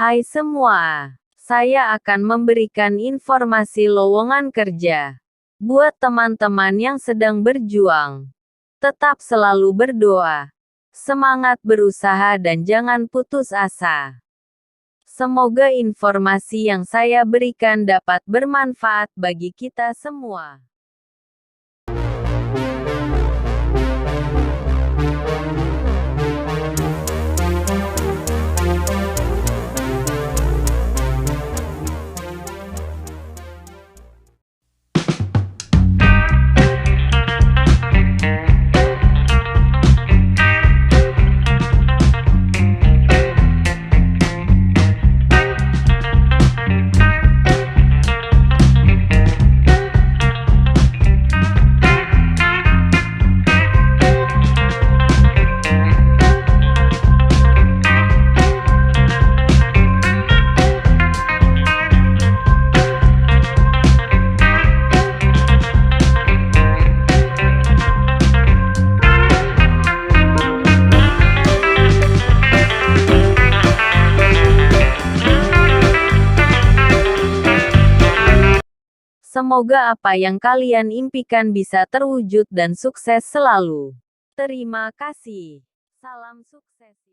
Hai semua, saya akan memberikan informasi lowongan kerja buat teman-teman yang sedang berjuang. Tetap selalu berdoa, semangat berusaha dan jangan putus asa. Semoga informasi yang saya berikan dapat bermanfaat bagi kita semua. Semoga apa yang kalian impikan bisa terwujud dan sukses selalu. Terima kasih. Salam sukses.